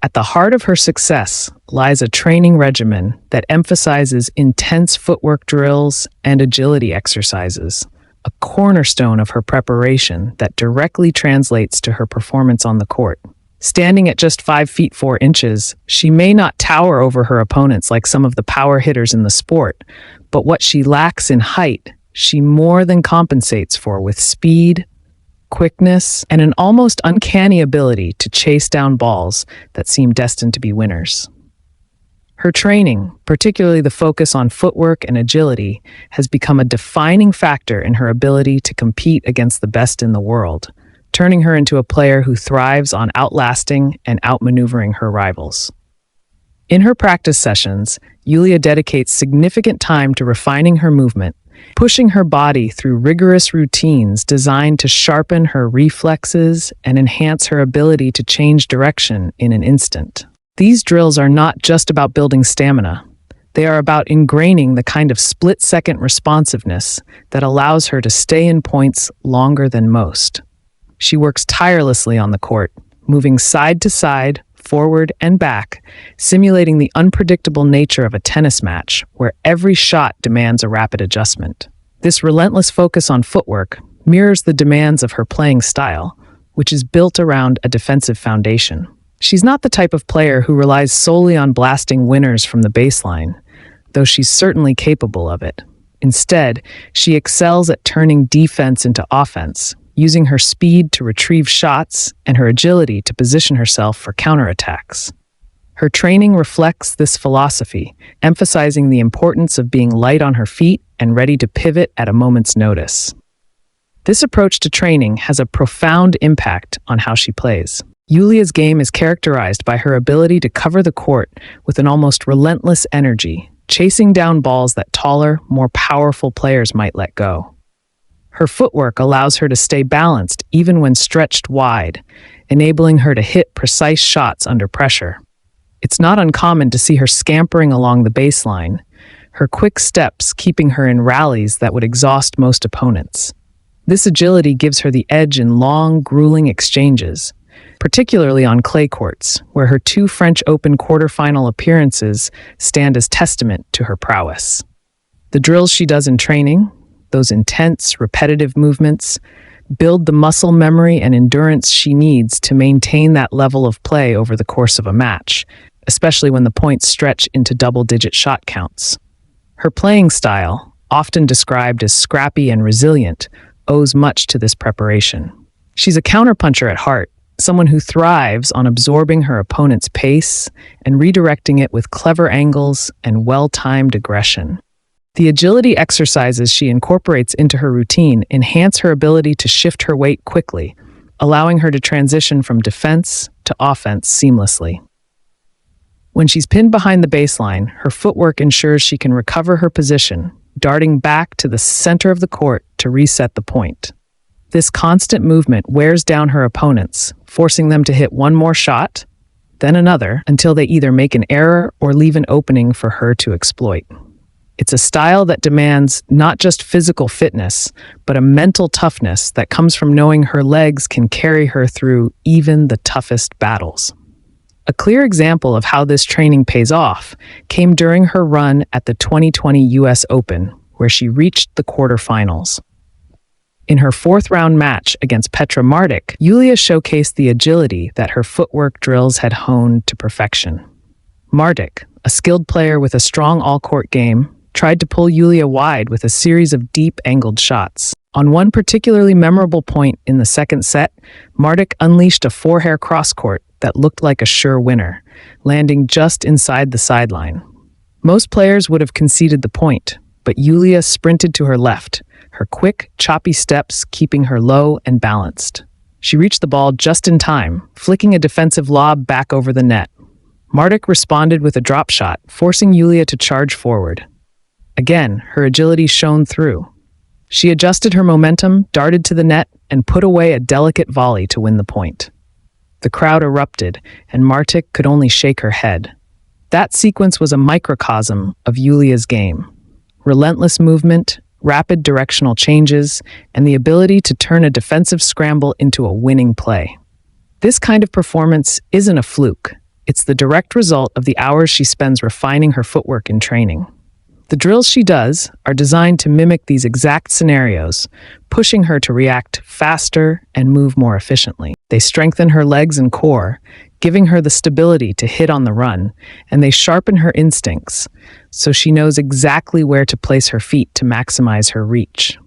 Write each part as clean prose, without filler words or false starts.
At the heart of her success lies a training regimen that emphasizes intense footwork drills and agility exercises, a cornerstone of her preparation that directly translates to her performance on the court. Standing at just 5 feet 4 inches, she may not tower over her opponents like some of the power hitters in the sport, but what she lacks in height, she more than compensates for with speed, quickness, and an almost uncanny ability to chase down balls that seem destined to be winners. Her training, particularly the focus on footwork and agility, has become a defining factor in her ability to compete against the best in the world, turning her into a player who thrives on outlasting and outmaneuvering her rivals. In her practice sessions, Yulia dedicates significant time to refining her movement, pushing her body through rigorous routines designed to sharpen her reflexes and enhance her ability to change direction in an instant. These drills are not just about building stamina. They are about ingraining the kind of split-second responsiveness that allows her to stay in points longer than most. She works tirelessly on the court, moving side to side, forward and back, simulating the unpredictable nature of a tennis match where every shot demands a rapid adjustment. This relentless focus on footwork mirrors the demands of her playing style, which is built around a defensive foundation. She's not the type of player who relies solely on blasting winners from the baseline, though she's certainly capable of it. Instead, she excels at turning defense into offense, using her speed to retrieve shots and her agility to position herself for counterattacks. Her training reflects this philosophy, emphasizing the importance of being light on her feet and ready to pivot at a moment's notice. This approach to training has a profound impact on how she plays. Yulia's game is characterized by her ability to cover the court with an almost relentless energy, chasing down balls that taller, more powerful players might let go. Her footwork allows her to stay balanced even when stretched wide, enabling her to hit precise shots under pressure. It's not uncommon to see her scampering along the baseline, her quick steps keeping her in rallies that would exhaust most opponents. This agility gives her the edge in long, grueling exchanges, particularly on clay courts, where her 2 French Open quarterfinal appearances stand as testament to her prowess. The drills she does in training, those intense, repetitive movements, build the muscle memory and endurance she needs to maintain that level of play over the course of a match, especially when the points stretch into double-digit shot counts. Her playing style, often described as scrappy and resilient, owes much to this preparation. She's a counterpuncher at heart, someone who thrives on absorbing her opponent's pace and redirecting it with clever angles and well-timed aggression. The agility exercises she incorporates into her routine enhance her ability to shift her weight quickly, allowing her to transition from defense to offense seamlessly. When she's pinned behind the baseline, her footwork ensures she can recover her position, darting back to the center of the court to reset the point. This constant movement wears down her opponents, forcing them to hit one more shot, then another, until they either make an error or leave an opening for her to exploit. It's a style that demands not just physical fitness, but a mental toughness that comes from knowing her legs can carry her through even the toughest battles. A clear example of how this training pays off came during her run at the 2020 US Open, where she reached the quarterfinals. In her 4th-round match against Petra Martic, Yulia showcased the agility that her footwork drills had honed to perfection. Martic, a skilled player with a strong all-court game, tried to pull Yulia wide with a series of deep angled shots. On one particularly memorable point in the second set, Martic unleashed a 4-hair cross-court that looked like a sure winner, landing just inside the sideline. Most players would have conceded the point, but Yulia sprinted to her left, her quick, choppy steps keeping her low and balanced. She reached the ball just in time, flicking a defensive lob back over the net. Martic responded with a drop shot, forcing Yulia to charge forward. Again, her agility shone through. She adjusted her momentum, darted to the net, and put away a delicate volley to win the point. The crowd erupted, and Martic could only shake her head. That sequence was a microcosm of Yulia's game. Relentless movement, rapid directional changes, and the ability to turn a defensive scramble into a winning play. This kind of performance isn't a fluke. It's the direct result of the hours she spends refining her footwork in training. The drills she does are designed to mimic these exact scenarios, pushing her to react faster and move more efficiently. They strengthen her legs and core, giving her the stability to hit on the run, and they sharpen her instincts, so she knows exactly where to place her feet to maximize her reach.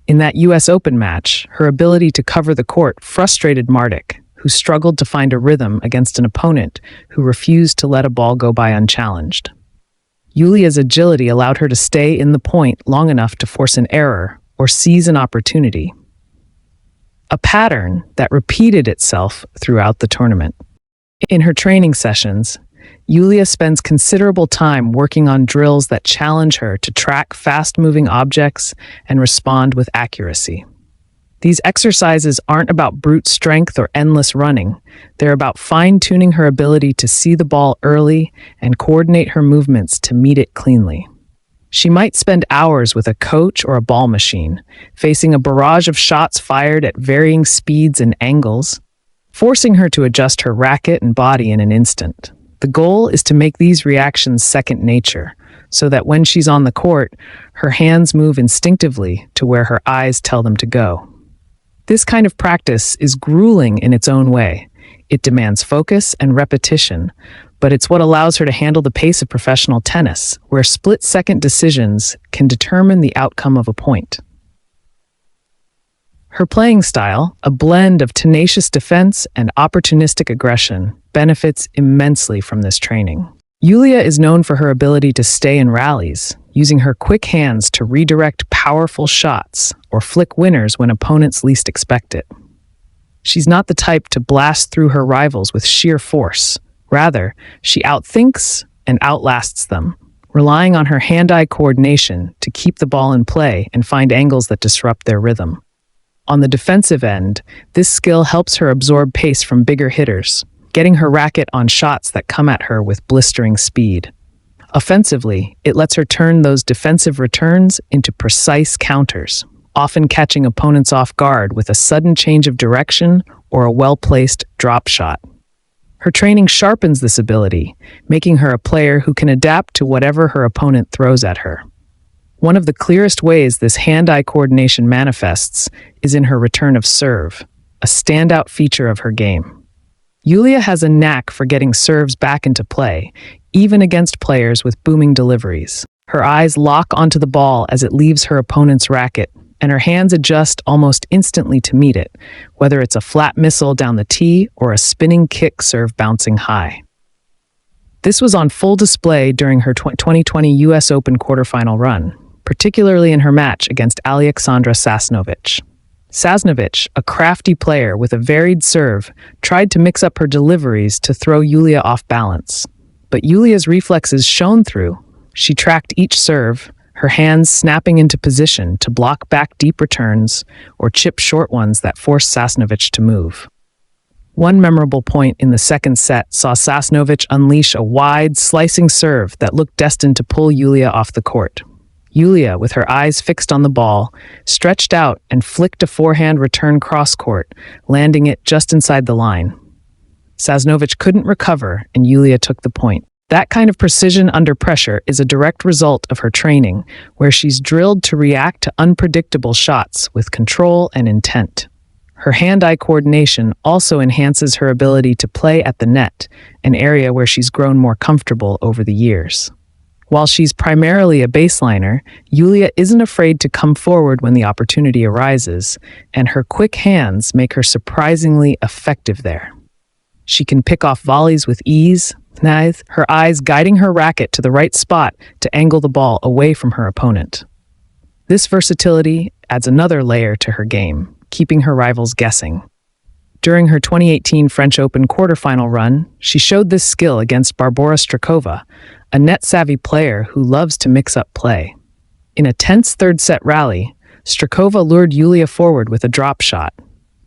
In that US Open match, her ability to cover the court frustrated Martic, who struggled to find a rhythm against an opponent who refused to let a ball go by unchallenged. Yulia's agility allowed her to stay in the point long enough to force an error or seize an opportunity, a pattern that repeated itself throughout the tournament. In her training sessions, Yulia spends considerable time working on drills that challenge her to track fast-moving objects and respond with accuracy. These exercises aren't about brute strength or endless running. They're about fine-tuning her ability to see the ball early and coordinate her movements to meet it cleanly. She might spend hours with a coach or a ball machine, facing a barrage of shots fired at varying speeds and angles, forcing her to adjust her racket and body in an instant. The goal is to make these reactions second nature, so that when she's on the court, her hands move instinctively to where her eyes tell them to go. This kind of practice is grueling in its own way. It demands focus and repetition, but it's what allows her to handle the pace of professional tennis, where split-second decisions can determine the outcome of a point. Her playing style, a blend of tenacious defense and opportunistic aggression, benefits immensely from this training. Yulia is known for her ability to stay in rallies, using her quick hands to redirect powerful shots or flick winners when opponents least expect it. She's not the type to blast through her rivals with sheer force. Rather, she outthinks and outlasts them, relying on her hand-eye coordination to keep the ball in play and find angles that disrupt their rhythm. On the defensive end, this skill helps her absorb pace from bigger hitters, getting her racket on shots that come at her with blistering speed. Offensively, it lets her turn those defensive returns into precise counters, often catching opponents off guard with a sudden change of direction or a well-placed drop shot. Her training sharpens this ability, making her a player who can adapt to whatever her opponent throws at her. One of the clearest ways this hand-eye coordination manifests is in her return of serve, a standout feature of her game. Yulia has a knack for getting serves back into play, even against players with booming deliveries. Her eyes lock onto the ball as it leaves her opponent's racket, and her hands adjust almost instantly to meet it, whether it's a flat missile down the tee or a spinning kick serve bouncing high. This was on full display during her 2020 US Open quarterfinal run, particularly in her match against Alexandra Sasnovich. Sasnovich, a crafty player with a varied serve, tried to mix up her deliveries to throw Yulia off balance. But Yulia's reflexes shone through. She tracked each serve, her hands snapping into position to block back deep returns or chip short ones that forced Sasnovich to move. One memorable point in the second set saw Sasnovich unleash a wide, slicing serve that looked destined to pull Yulia off the court. Yulia, with her eyes fixed on the ball, stretched out and flicked a forehand return cross-court, landing it just inside the line. Sasnovich couldn't recover, and Yulia took the point. That kind of precision under pressure is a direct result of her training, where she's drilled to react to unpredictable shots with control and intent. Her hand-eye coordination also enhances her ability to play at the net, an area where she's grown more comfortable over the years. While she's primarily a baseliner, Yulia isn't afraid to come forward when the opportunity arises, and her quick hands make her surprisingly effective there. She can pick off volleys with ease, her eyes guiding her racket to the right spot to angle the ball away from her opponent. This versatility adds another layer to her game, keeping her rivals guessing. During her 2018 French Open quarterfinal run, she showed this skill against Barbora Strakova, a net-savvy player who loves to mix up play. In a tense third-set rally, Strakova lured Yulia forward with a drop shot.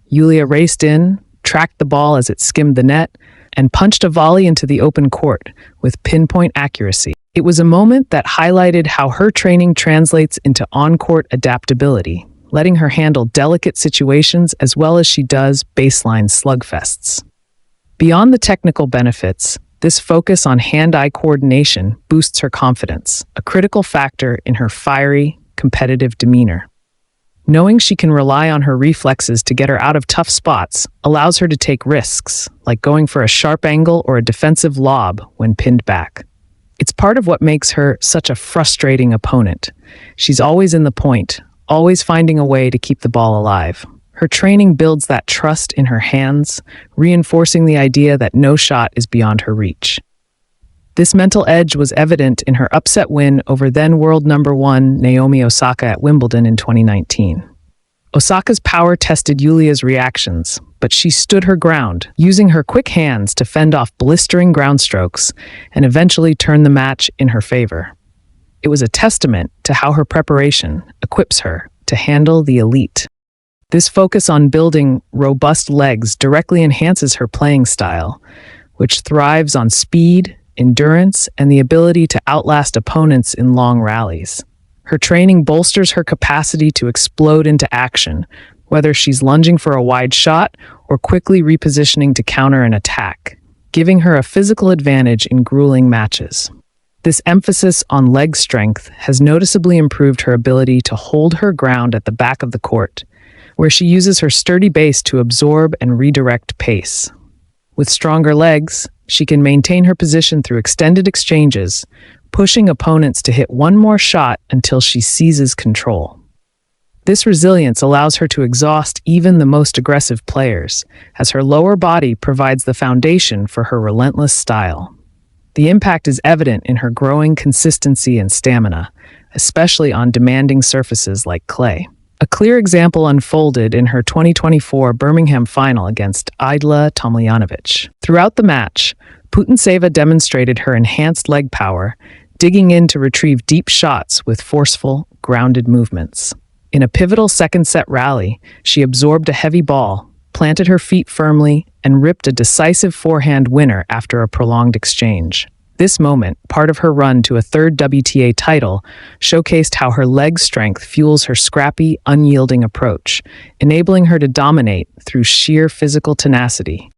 Yulia raced in, tracked the ball as it skimmed the net, and punched a volley into the open court with pinpoint accuracy. It was a moment that highlighted how her training translates into on-court adaptability, letting her handle delicate situations as well as she does baseline slugfests. Beyond the technical benefits, This focus on hand-eye coordination boosts her confidence, a critical factor in her fiery, competitive demeanor. Knowing she can rely on her reflexes to get her out of tough spots allows her to take risks, like going for a sharp angle or a defensive lob when pinned back. It's part of what makes her such a frustrating opponent. She's always in the point, always finding a way to keep the ball alive. Her training builds that trust in her hands, reinforcing the idea that no shot is beyond her reach. This mental edge was evident in her upset win over then world number 1 Naomi Osaka at Wimbledon in 2019. Osaka's power tested Yulia's reactions, but she stood her ground, using her quick hands to fend off blistering ground strokes and eventually turn the match in her favor. It was a testament to how her preparation equips her to handle the elite. This focus on building robust legs directly enhances her playing style, which thrives on speed, endurance, and the ability to outlast opponents in long rallies. Her training bolsters her capacity to explode into action, whether she's lunging for a wide shot or quickly repositioning to counter an attack, giving her a physical advantage in grueling matches. This emphasis on leg strength has noticeably improved her ability to hold her ground at the back of the court, where she uses her sturdy base to absorb and redirect pace. With stronger legs, she can maintain her position through extended exchanges, pushing opponents to hit one more shot until she seizes control. This resilience allows her to exhaust even the most aggressive players, as her lower body provides the foundation for her relentless style. The impact is evident in her growing consistency and stamina, especially on demanding surfaces like clay. A clear example unfolded in her 2024 Birmingham final against Ajla Tomljanovic. Throughout the match, Putintseva demonstrated her enhanced leg power, digging in to retrieve deep shots with forceful, grounded movements. In a pivotal second-set rally, she absorbed a heavy ball, planted her feet firmly, and ripped a decisive forehand winner after a prolonged exchange. This moment, part of her run to a third WTA title, showcased how her leg strength fuels her scrappy, unyielding approach, enabling her to dominate through sheer physical tenacity.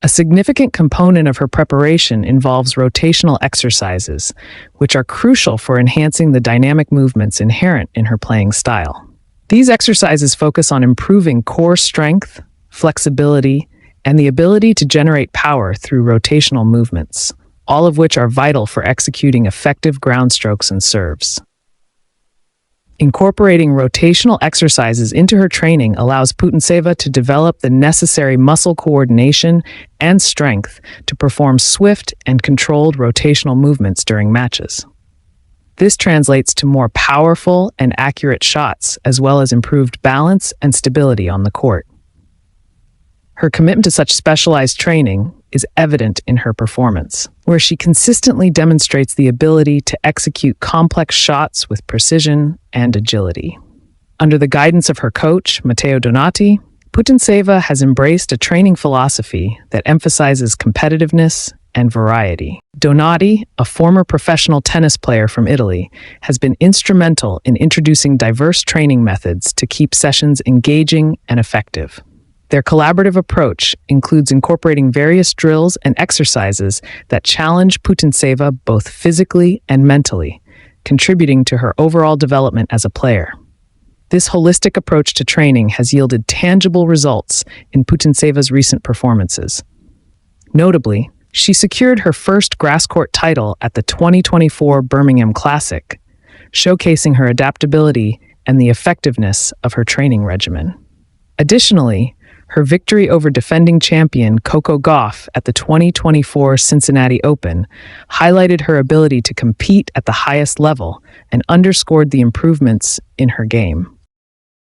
A significant component of her preparation involves rotational exercises, which are crucial for enhancing the dynamic movements inherent in her playing style. These exercises focus on improving core strength, flexibility, and the ability to generate power through rotational movements, all of which are vital for executing effective ground strokes and serves. Incorporating rotational exercises into her training allows Putintseva to develop the necessary muscle coordination and strength to perform swift and controlled rotational movements during matches. This translates to more powerful and accurate shots, as well as improved balance and stability on the court. Her commitment to such specialized training is evident in her performance, where she consistently demonstrates the ability to execute complex shots with precision and agility. Under the guidance of her coach, Matteo Donati, Putintseva has embraced a training philosophy that emphasizes competitiveness and variety. Donati, a former professional tennis player from Italy, has been instrumental in introducing diverse training methods to keep sessions engaging and effective. Their collaborative approach includes incorporating various drills and exercises that challenge Putintseva both physically and mentally, contributing to her overall development as a player. This holistic approach to training has yielded tangible results in Putintseva's recent performances. Notably, she secured her first grass court title at the 2024 Birmingham Classic, showcasing her adaptability and the effectiveness of her training regimen. Additionally, her victory over defending champion Coco Gauff at the 2024 Cincinnati Open highlighted her ability to compete at the highest level and underscored the improvements in her game.